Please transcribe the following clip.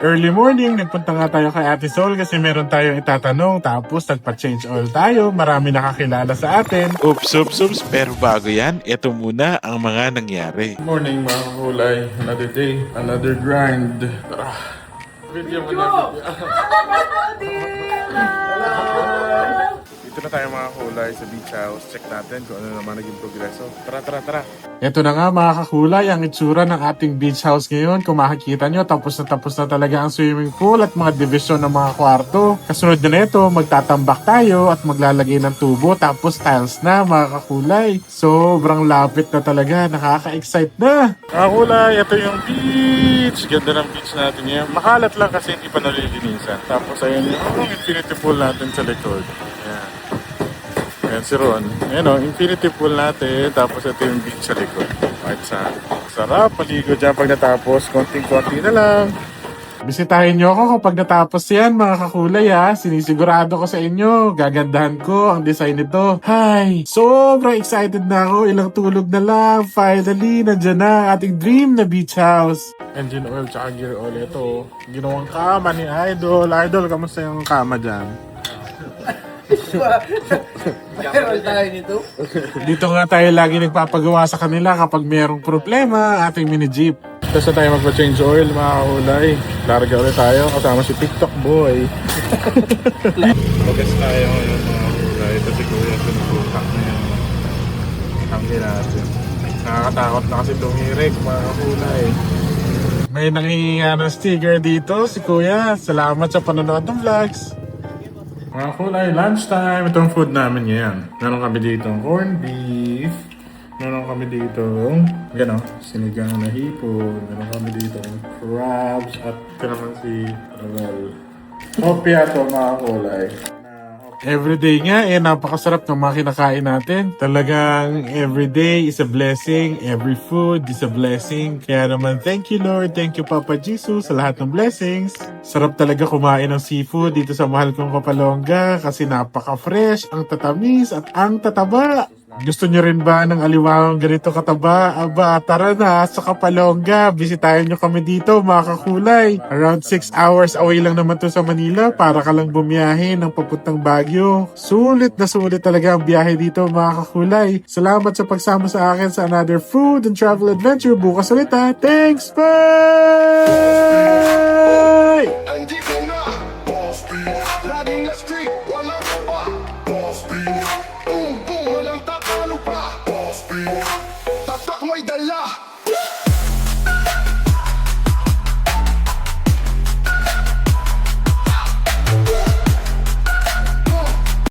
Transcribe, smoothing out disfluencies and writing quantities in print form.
Early morning, nagpunta nga tayo kay Ate Sol kasi meron tayong itatanong. Tapos nagpa-change oil tayo. Marami nakakilala sa atin. Oops. Pero bago yan, ito muna ang mga nangyari. Morning mga kulay. Another day, another grind. Tara. Video mo na video. Dito na tayo mga kulay sa beach house. Check natin kung ano naman naging progreso. Tara. Ito na nga mga kakulay, ang itsura ng ating beach house ngayon. Kung makikita nyo, tapos na talaga ang swimming pool at mga division ng mga kwarto. Kasunod na ito, magtatambak tayo at maglalagay ng tubo. Tapos tiles na mga kakulay. Sobrang lapit na talaga. Nakaka-excite na. Mga kulay, ito yung beach. Ganda ng beach natin ngayon. Makalat lang kasi hindi pa nalilinisan. Tapos ayun yung infinity pool natin sa likod. Ayan si Ron. Ayan o, infinity pool natin. Tapos ito yung beach sa likod. Right side. Sarap, paligo dyan pag natapos. Konting-konti na lang. Bisitahin nyo ako kapag natapos yan mga kakulay ha. Sinisigurado ko sa inyo. Gagandahan ko ang design nito. Hi! Sobrang excited na ako. Ilang tulog na lang. Finally, nandyan na ang ating dream na beach house. Engine oil tsaka gear oil. Ito, ginawang kama ni Idol. Idol, kamusta yung kama dyan? Dito nga tayo lagi nagpapagawa sa kanila kapag mayroong problema ating mini jeep. Tapos na tayo magpa-change oil mga kaulay. Larga ulit tayo kasama si TikTok boy. Bagas tayo ngayon mga kaulay. Ito si Kuya pinubutak na yung tanggi natin. Nakakatakot na kasi tumirik mga kaulay. May nangingihan ng sticker dito si Kuya. Salamat sa panonood ng vlogs. Mga kulay, lunchtime. Ito ang food namin ngayon. Meron kami dito corned beef. Meron kami dito, gano'n, sinigang na hipon. Meron kami dito crabs. At ito naman si Ravel. Hopia ito mga kulay. Everyday nga, napakasarap ng mga kinakain natin. Talagang everyday is a blessing. Every food is a blessing. Kaya naman, thank you Lord. Thank you Papa Jesus sa lahat ng blessings. Sarap talaga kumain ng seafood dito sa mahal kong Kapalonga kasi napaka-fresh, ang tatamis at ang tataba. Gusto nyo rin ba ng aliwawang ganito kataba? Aba, tara na sa Kapalonga. Bisitahin nyo kami dito mga kakulay. Around 6 hours away lang naman to sa Manila para ka lang bumiyahe ng papuntang Baguio. Sulit na sulit talaga ang biyahe dito mga kakulay. Salamat sa pagsama sa akin sa another food and travel adventure. Bukas ulit ha. Thanks, bye!